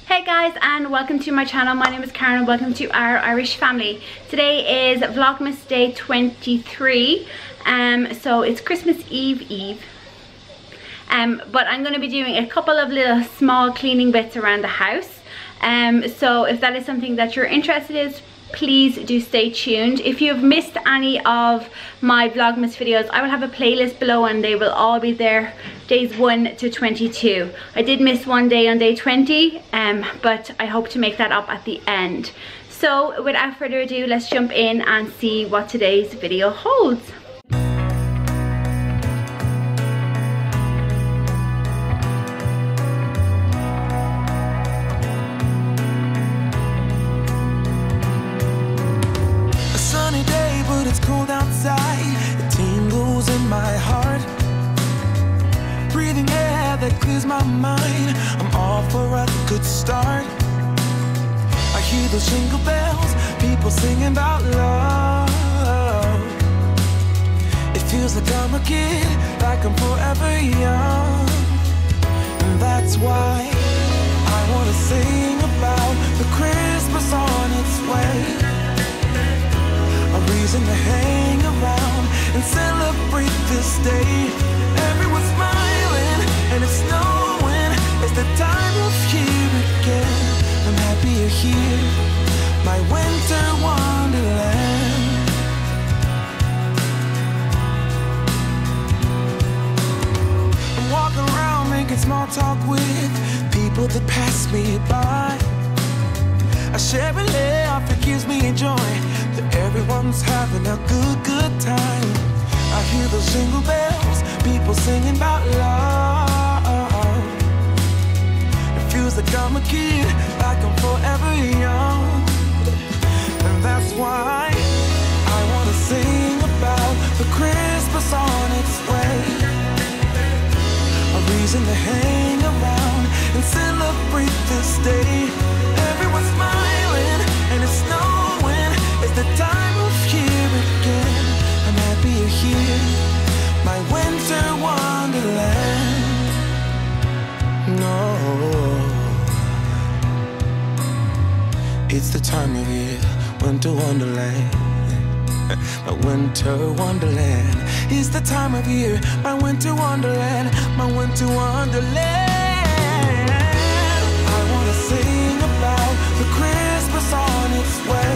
Hey guys, and welcome to my channel. My name is Karen and welcome to our Irish family. Today is Vlogmas day 23. So it's Christmas Eve. But I'm going to be doing a couple of little small cleaning bits around the house. So if that is something that you're interested in, please do stay tuned. If you have missed any of my Vlogmas videos, I will have a playlist below and they will all be there, days 1 to 22. I did miss one day on day 20, but I hope to make that up at the end. So without further ado, let's jump in and see what today's video holds. It's cold outside, it tingles in my heart. Breathing air that clears my mind, I'm all for a good start. I hear those jingle bells, people singing about love. It feels like I'm a kid, like I'm forever young. And that's why I wanna sing about the Christmas on its way. A reason to hang around and celebrate this day. Everyone's smiling and it's snowing. It's the time of year again. I'm happy you're here, my winter wonderland. I'm walking around making small talk with people that pass me by. I share a laugh, it gives me joy that everyone's having a good time. I hear those jingle bells, people singing about love. It feels like I'm a kid, like I'm forever young. And that's why I wanna sing about the Christmas on its way. A reason to hang around and celebrate this day. Everyone's smiling and it's snowing. It's the time of year again. I'm happy you're here, my winter wonderland. No, it's the time of year, winter wonderland. My winter wonderland. It's the time of year, my winter wonderland, my winter wonderland. I wanna sing about the Christmas on its way.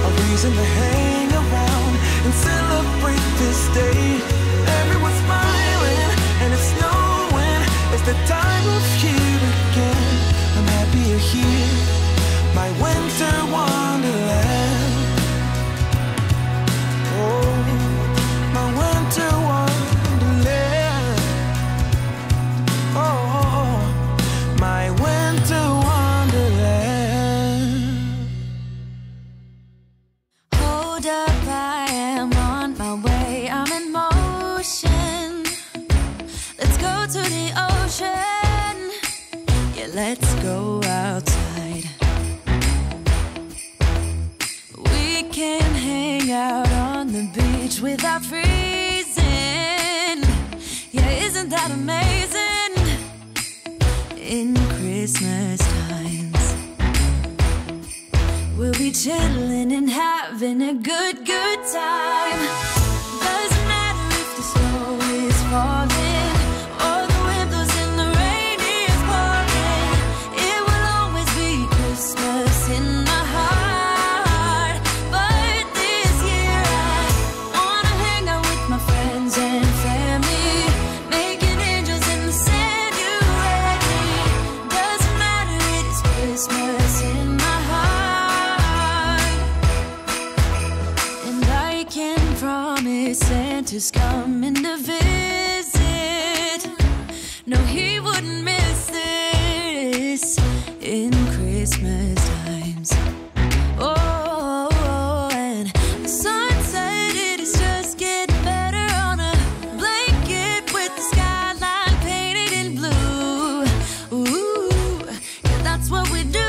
A reason to hang around and celebrate this day. Everyone's smiling and it's snowing. It's the time of year again. I'm happy you're here, my winter wonderland. Oh, my winter wonderland. Oh, my winter wonderland. Hold up, I am on my way, I'm in motion. Let's go to the ocean. Yeah, let's go outside. We can hang out on the beach without freezing. Yeah, isn't that amazing? In Christmas times, we'll be chilling and having a good time. Doesn't matter if the snow is falling or the wind blows and the rain is pouring. It will always be Christmas in my heart. But this year I wanna hang out with my friends and family, making angels in the sand, you ready? Doesn't matter, it is Christmas in my heart. And I can promise Santa's coming to visit. No, he wouldn't miss this in Christmas times. Oh, and the sun said it is just getting better on a blanket with the skyline painted in blue. Ooh, yeah, that's what we do.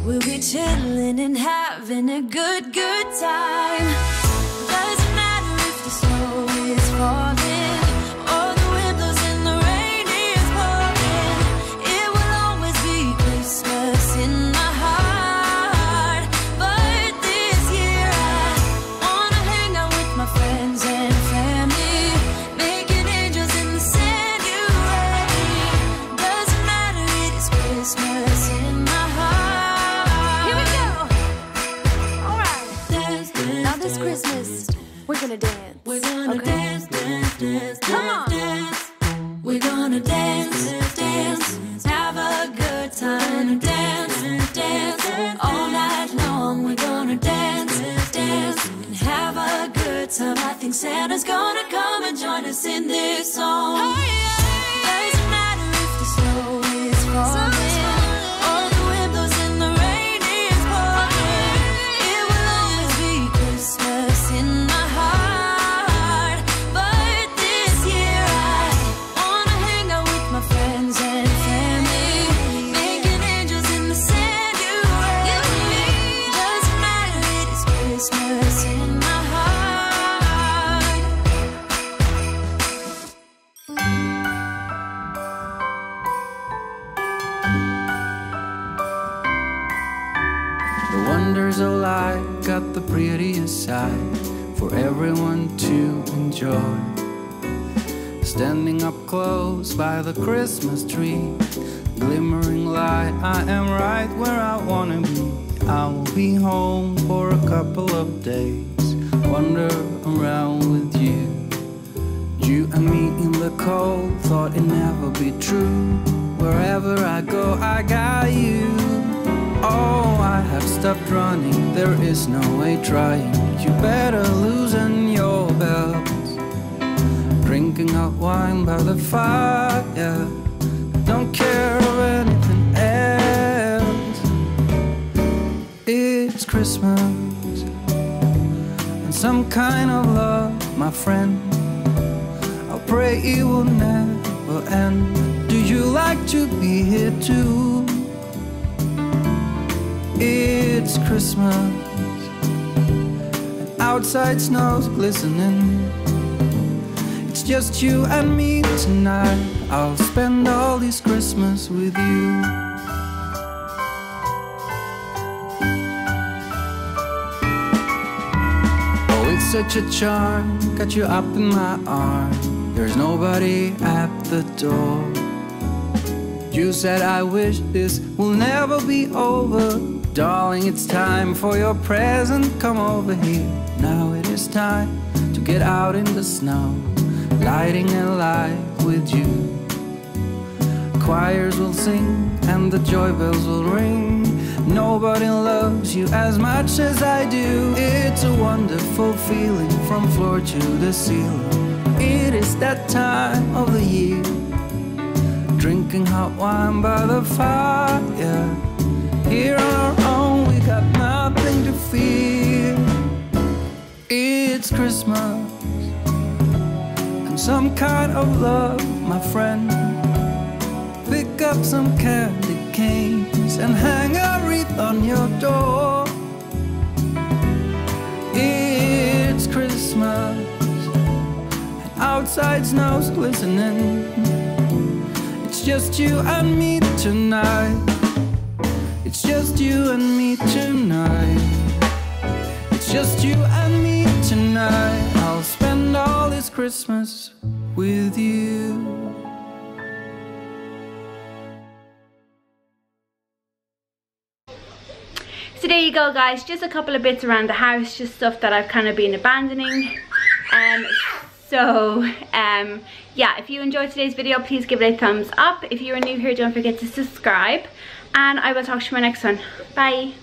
We'll be chilling and having a good time. Doesn't matter if the snow is falling or the wind blows and the rain is gonna dance, dance, have a good time. Dance, dance, all night long. We're gonna dance, dance, and have a good time. I think Santa's gonna come and join us in this song. Doesn't matter if the snow is falling, or the wind blows and the rain is pouring. It will always be Christmas in my heart. But this year I wanna hang out with my friends and family, making angels in the sanctuary. Doesn't matter, it is Christmas in my heart. The wonders of life got the prettiest side for everyone to enjoy. Standing up close by the Christmas tree, glimmering light, I am right where I wanna be. I will be home for a couple of days, wander around with you. You and me in the cold, thought it'd never be true. Wherever I go, I got you. Oh, I have stopped running, there is no way trying. You better loosen your belts. Drinking hot wine by the fire, don't care of anything else. It's Christmas, and some kind of love, my friend. I'll pray it will never end. Do you like to be here too? It's Christmas, and outside snow's glistening. It's just you and me tonight. I'll spend all this Christmas with you. Oh, it's such a charm, got you up in my arms. There's nobody at the door. You said I wish this will never be over. Darling, it's time for your present, come over here. Now it is time to get out in the snow, lighting a light with you. Choirs will sing and the joy bells will ring. Nobody loves you as much as I do. It's a wonderful feeling from floor to the ceiling. It is that time of the year, drinking hot wine by the fire. Here on our own, we got nothing to fear. It's Christmas, and some kind of love, my friend. Pick up some candy canes and hang a wreath on your door. It's Christmas, and outside snow's glistening. It's just you and me tonight. It's just you and me tonight. It's just you and me tonight. I'll spend all this Christmas with you. So there you go, guys, just a couple of bits around the house, just stuff that I've kind of been abandoning. Yeah, if you enjoyed today's video, please give it a thumbs up. If you are new here, don't forget to subscribe, and I will talk to you in my next one. Bye.